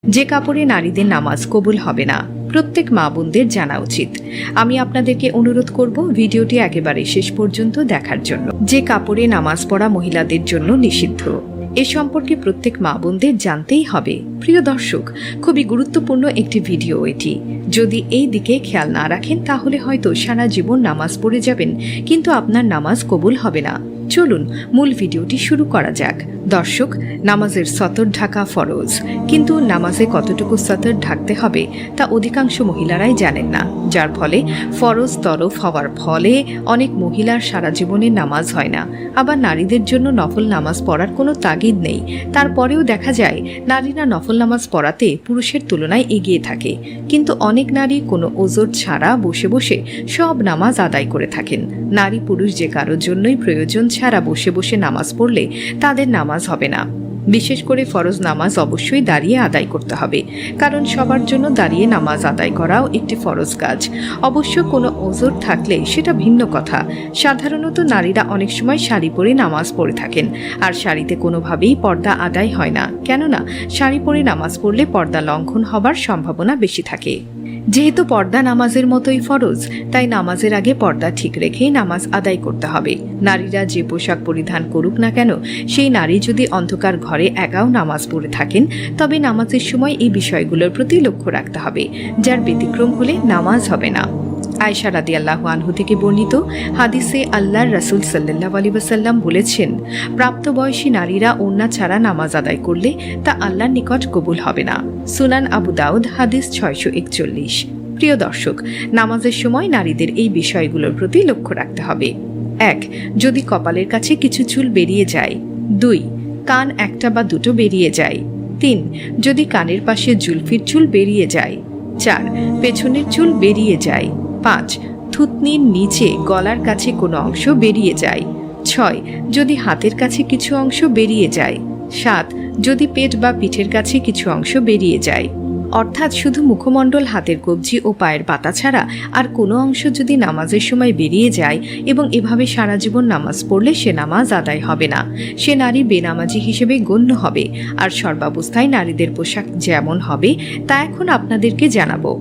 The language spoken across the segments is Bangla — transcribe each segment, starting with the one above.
যে কাপড়ে নারীদের নামাজ কবুল হবে না, প্রত্যেক মা বোনদের জানা উচিত। আমি আপনাদেরকে অনুরোধ করব ভিডিওটি একেবারে শেষ পর্যন্ত দেখার জন্য। যে কাপড়ে নামাজ পড়া মহিলাদের জন্য নিষিদ্ধ, এ সম্পর্কে প্রত্যেক মা বোনদের জানতেই হবে। প্রিয় দর্শক, খুবই গুরুত্বপূর্ণ একটি ভিডিও এটি। যদি এই দিকে খেয়াল না রাখেন তাহলে হয়তো সারা জীবন নামাজ পড়ে যাবেন, কিন্তু আপনার নামাজ কবুল হবে না। চলুন মূল ভিডিওটি শুরু করা যাক। দর্শক, নামাজের সতর ঢাকা ফরজ, কিন্তু নামাজে কতটুকু সতর ঢাকতে হবে তা অধিকাংশ মহিলারাই জানেন না, যার ফলে ফরজ তরফ হওয়ার ফলে অনেক মহিলার সারা জীবনে নামাজ হয় না। আবার নারীদের জন্য নফল নামাজ পড়ার কোনো তাগিদ নেই, তারপরেও দেখা যায় নারীরা নফল নামাজ পড়াতে পুরুষের তুলনায় এগিয়ে থাকে। কিন্তু অনেক নারী কোনো ওজর ছাড়া বসে বসে সব নামাজ আদায় করে থাকেন। নারী পুরুষ যে কারোর জন্যই প্রয়োজন ছাড়া বসে বসে নামাজ পড়লে তাদের নামাজ হবে না। বিশেষ করে ফরজ নামাজ অবশ্যই দাঁড়িয়ে আদায় করতে হবে, কারণ সবার জন্য দাঁড়িয়ে নামাজ আদায় করাও একটি ফরজ কাজ। অবশ্য কোনো ওজর থাকলে সেটা ভিন্ন কথা। সাধারণত নারীরা অনেক সময় শাড়ি পরে নামাজ পড়ে থাকেন, আর শাড়িতে কোনোভাবেই পর্দা আদায় হয় না, কেননা শাড়ি পরে নামাজ পড়লে পর্দা লঙ্ঘন হবার সম্ভাবনা বেশি থাকে। যেহেতু পর্দা নামাজের মতোই ফরজ, তাই নামাজের আগে পর্দা ঠিক রেখেই নামাজ আদায় করতে হবে। নারীরা যে পোশাক পরিধান করুক না কেন, সেই নারী যদি অন্ধকার ঘরে একাও নামাজ পড়ে থাকেন, তবে নামাজের সময় এই বিষয়গুলোর প্রতি লক্ষ্য রাখতে হবে, যার ব্যতিক্রম হলে নামাজ হবে না। আয়েশা রাদিয়াল্লাহু আনহু থেকে বর্ণিত হাদিসে আল্লাহর রাসূল সাল্লাল্লাহু আলাইহি ওয়াসাল্লাম বলেছেন, প্রাপ্তবয়সী নারীরা ওড়না ছাড়া নামাজ আদায় করলে তা আল্লাহর নিকট কবুল হবে না। সুনান আবু দাউদ হাদিস 641। প্রিয় দর্শক, নামাজের সময় নারীদের এই বিষয়গুলোর প্রতি লক্ষ্য রাখতে হবে। 1. যদি কপালের কাছে কিছু চুল বেরিয়ে যায়। 2. কান একটা বা দুটো বেরিয়ে যায়। 3. যদি কানের পাশে জুলফির চুল বেরিয়ে যায়। 4. পেছনের চুল বেরিয়ে যায়। 5. থুতনির নিচে গলার কাছে কোনো অংশ বেরিয়ে যায়। 6. যদি হাতের কাছে কিছু অংশ বেরিয়ে যায়। 7. যদি পেট বা পিঠের কাছে কিছু অংশ বেরিয়ে যায়। অর্থাৎ শুধু মুখমণ্ডল, হাতের কবজি ও পায়ের পাতা ছাড়া আর কোনো অংশ যদি নামাজের সময় বেরিয়ে যায় এবং এভাবে সারা জীবন নামাজ পড়লে সে নামাজ আদায় হবে না, সে নারী বেনামাজি হিসেবে গণ্য হবে। আর সর্বাবস্থায় নারীদের পোশাক যেমন হবে তা এখন আপনাদেরকে জানাবো।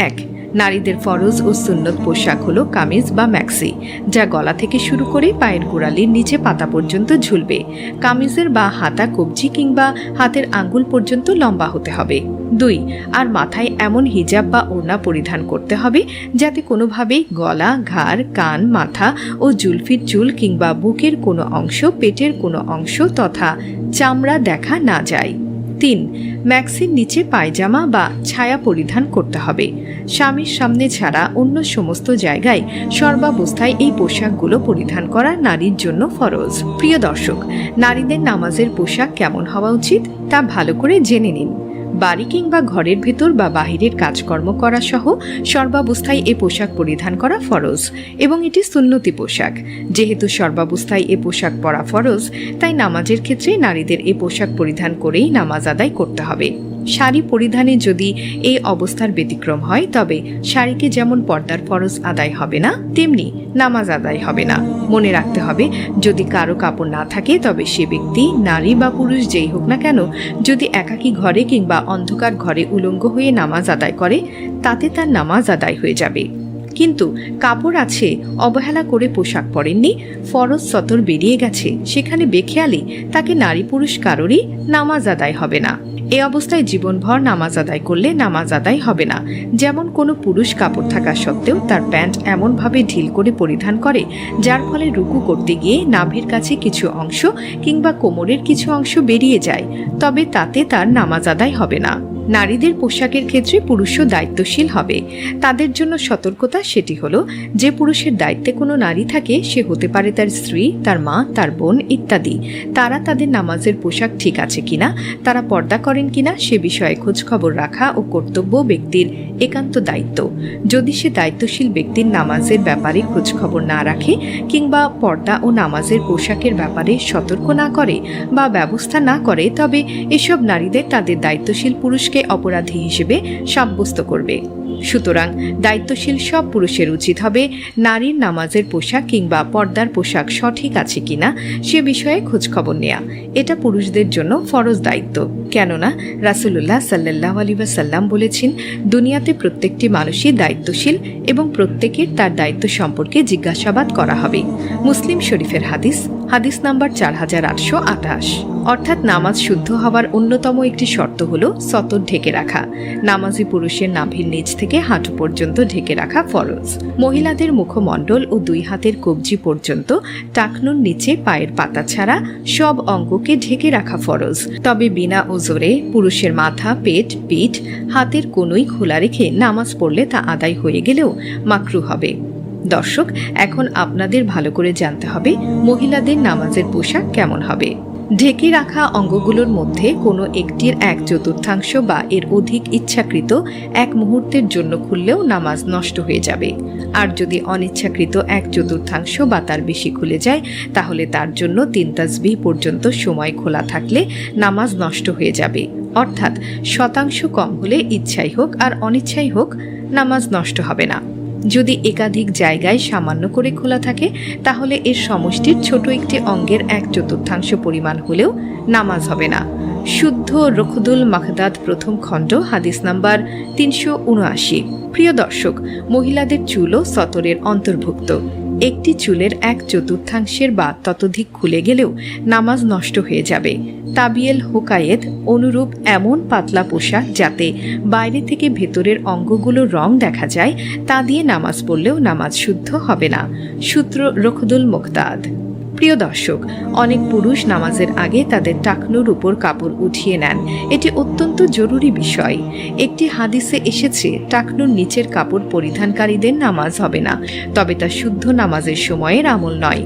1. নারীদের ফরজ ও সুন্নত পোশাক হলো কামিজ বা ম্যাক্সি, যা গলা থেকে শুরু করে পায়ের গোড়ালির নিচে পাতা পর্যন্ত ঝুলবে। কামিজের বা হাতা কবজি কিংবা হাতের আঙ্গুল পর্যন্ত লম্বা হতে হবে। 2. আর মাথায় এমন হিজাব বা ওড়না পরিধান করতে হবে যাতে কোনোভাবেই গলা, ঘাড়, কান, মাথা ও জুলফির চুল কিংবা বুকের কোনো অংশ, পেটের কোনো অংশ তথা চামড়া দেখা না যায়। 3. ম্যাক্সির নিচে পায়জামা বা ছায়া পরিধান করতে হবে। স্বামীর সামনে ছাড়া অন্য সমস্ত জায়গায় সর্বাবস্থায় এই পোশাকগুলো পরিধান করা নারীর জন্য ফরজ। প্রিয় দর্শক, নারীদের নামাজের পোশাক কেমন হওয়া উচিত তা ভালো করে জেনে নিন। বাড়ি কিংবা ঘরের ভেতর বা বাহিরের কাজকর্ম করা সহ সর্বাবস্থায় এ পোশাক পরিধান করা ফরজ এবং এটি সুন্নতি পোশাক। যেহেতু সর্বাবস্থায় এ পোশাক পরা ফরজ, তাই নামাজের ক্ষেত্রে নারীদের এ পোশাক পরিধান করেই নামাজ আদায় করতে হবে। শাড়ি পরিধানে যদি এই অবস্থার ব্যতিক্রম হয়, তবে শাড়িকে যেমন পর্দার ফরজ আদায় হবে না, তেমনি নামাজ আদায় হবে না। মনে রাখতে হবে, যদি কারো কাপড় না থাকে তবে সে ব্যক্তি, নারী বা পুরুষ যেই হোক না কেন, যদি একাকী ঘরে কিংবা অন্ধকার ঘরে উলঙ্গ হয়ে নামাজ আদায় করে, তাতে তার নামাজ আদায় হয়ে যাবে। কিন্তু কাপড় আছে, অবহেলা করে পোশাক পরেননি, ফরজ সতর বেরিয়ে গেছে, সেখানে বেখেয়ালি তাকে নারী পুরুষ কারোরই নামাজ আদায় হবে না। এ অবস্থায় জীবনভর নামাজ আদায় করলে নামাজ আদায় হবে না। যেমন কোনো পুরুষ কাপড় থাকা সত্ত্বেও তার প্যান্ট এমনভাবে ঢিল করে পরিধান করে যার ফলে রুকু করতে গিয়ে নাভির কাছে কিছু অংশ কিংবা কোমরের কিছু অংশ বেরিয়ে যায়, তবে তাতে তার নামাজ আদায় হবে না। নারীদের পোশাকের ক্ষেত্রে পুরুষও দায়িত্বশীল হবে। তাদের জন্য সতর্কতা সেটি হলো, যে পুরুষের দায়িত্বে কোনো নারী থাকে, সে হতে পারে তার স্ত্রী, তার মা, তার বোন ইত্যাদি, তারা তাদের নামাজের পোশাক ঠিক আছে কিনা, তারা পর্দা করেন কিনা সে বিষয়ে খোঁজখবর রাখা ও কর্তব্য ব্যক্তির একান্ত দায়িত্ব। যদি সে দায়িত্বশীল ব্যক্তির নামাজের ব্যাপারে খোঁজখবর না রাখে কিংবা পর্দা ও নামাজের পোশাকের ব্যাপারে সতর্ক না করে বা ব্যবস্থা না করে, তবে এসব নারীদের তাদের দায়িত্বশীল পুরুষকে অপরাধী হিসেবে সাব্যস্ত করবে। সুতরাং দায়িত্বশীল সব পুরুষের উচিত হবে নারীর নামাজের পোশাক কিংবা পর্দার পোশাক সঠিক আছে কিনা সে বিষয়ে খোঁজখবর নেয়া। এটা পুরুষদের জন্য ফরজ দায়িত্ব। কেননা রাসূলুল্লাহ সাল্লাল্লাহু আলাইহি ওয়াসাল্লাম বলেছেন, দুনিয়াতে প্রত্যেকটি মানুষই দায়িত্বশীল এবং প্রত্যেকের তার দায়িত্ব সম্পর্কে জিজ্ঞাসাবাদ করা হবে। মুসলিম শরীফের হাদিস নাম্বার 4828। অর্থাৎ নামাজ শুদ্ধ হওয়ার অন্যতম একটি শর্ত হল সতর ঢেকে রাখা। নামাজি পুরুষের নাভির নিচ থেকে হাঁটু পর্যন্ত ঢেকে রাখা ফরজ। মহিলাদের মুখমণ্ডল ও দুই হাতের কবজি পর্যন্ত টাকনুর নিচে পায়ের পাতা ছাড়া সব অঙ্গকে ঢেকে রাখা ফরজ। তবে বিনা ওজরে পুরুষের মাথা, পেট, পিঠ, হাতের কোনোই খোলা রেখে নামাজ পড়লে তা আদায় হয়ে গেলেও মাকরু হবে। দর্শক, এখন আপনাদের ভালো করে জানতে হবে মহিলাদের নামাজের পোশাক কেমন হবে। ঢেকে রাখা অঙ্গগুলোর মধ্যে কোনো একটির 1/4 বা এর অধিক ইচ্ছাকৃত এক মুহূর্তের জন্য খুললেও নামাজ নষ্ট হয়ে যাবে। আর যদি অনিচ্ছাকৃত 1/4 বা তার বেশি খুলে যায় তাহলে তার জন্য 3 তাসবিহ পর্যন্ত সময় খোলা থাকলে নামাজ নষ্ট হয়ে যাবে। অর্থাৎ শতাংশ কম হলে ইচ্ছাই হোক আর অনিচ্ছাই হোক নামাজ নষ্ট হবে না। যদি একাধিক জায়গায় সামান্য করে খোলা থাকে তাহলে এর সমষ্টির ছোট একটি অঙ্গের 1/4 পরিমাণ হলেও নামাজ হবে না। শুদ্ধ রখদুল মাখদাদ প্রথম খণ্ড হাদিস নাম্বার 379। প্রিয় দর্শক, মহিলাদের চুলও সতরের অন্তর্ভুক্ত। একটি চুলের 1/4 বা ততোধিক খুলে গেলেও নামাজ নষ্ট হয়ে যাবে। তাবিয়েল হোকায়েত অনুরূপ এমন পাতলা পোশাক যাতে বাইরে থেকে ভেতরের অঙ্গগুলোর রং দেখা যায় তা দিয়ে নামাজ পড়লেও নামাজ শুদ্ধ হবে না। সূত্র রখদুল মুখতাদ। প্রিয় দর্শক, অনেক পুরুষ নামাজের আগে তাদের টাকনুর উপর কাপড় উঠিয়ে নেন। এটি অত্যন্ত জরুরি বিষয়। একটি হাদিসে এসেছে টাকনুর নিচের কাপড় পরিধানকারীদের নামাজ হবে না, তবে তা শুদ্ধ নামাজের সময়ের আমল নয়।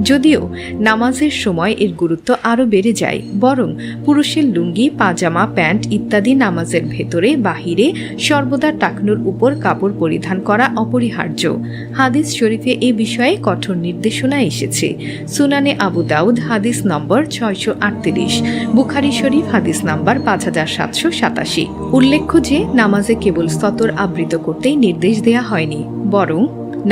যদিও নামাজের সময় এর গুরুত্ব আরও বেড়ে যায়, বরং পুরুষের লুঙ্গি, পাজামা, প্যান্ট ইত্যাদি নামাজের ভেতরে বাহিরে সর্বদা টাকনুর উপর কাপড় পরিধান করা অপরিহার্য। হাদিস শরীফে এ বিষয়ে কঠোর নির্দেশনা এসেছে। সুনানে আবু দাউদ হাদিস নম্বর 638, বুখারী শরীফ হাদিস নাম্বার 5787। উল্লেখ্য যে নামাজে কেবল সতর আবৃত করতেই নির্দেশ দেয়া হয়নি, বরং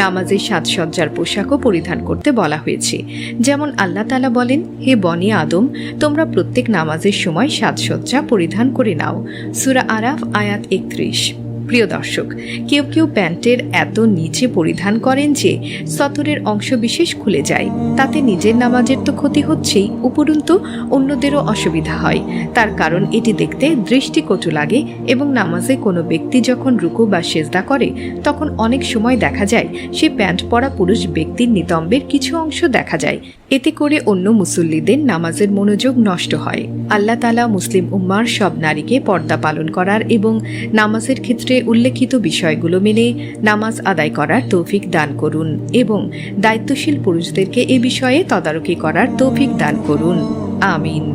নামাজে সাজসজ্জার পোশাকও পরিধান করতে বলা হয়েছে। যেমন আল্লাহ তাআলা বলেন, হে বনি আদম, তোমরা প্রত্যেক নামাজের সময় সাজসজ্জা পরিধান করে নাও। সূরা আরাফ আয়াত 31। প্রিয় দর্শক, কেউ কেউ প্যান্টের এত নিচে পরিধান করেন যে সতরের অংশ বিশেষ খুলে যায়। তাতে নিজের নামাজের তো ক্ষতি হচ্ছেই, উপরন্তু অন্যদেরও অসুবিধা হয়। তার কারণ এটি দেখতে দৃষ্টিকটু লাগে এবং নামাজে কোনো ব্যক্তি যখন রুকু বা সেজদা করে তখন অনেক সময় দেখা যায় সে প্যান্ট পরা পুরুষ ব্যক্তির নিতম্বের কিছু অংশ দেখা যায়। এতে করে অন্য মুসল্লিদের নামাজের মনোযোগ নষ্ট হয়। আল্লাহ তাআলা মুসলিম উম্মার সব নারীকে পর্দা পালন করার এবং নামাজের ক্ষেত্রে উল্লেখিত বিষয়গুলো মেনে নামাজ আদায় করার তৌফিক দান করুন এবং দায়িত্বশীল পুরুষদেরকে এ বিষয়ে তদারকি করার তৌফিক দান করুন। আমিন।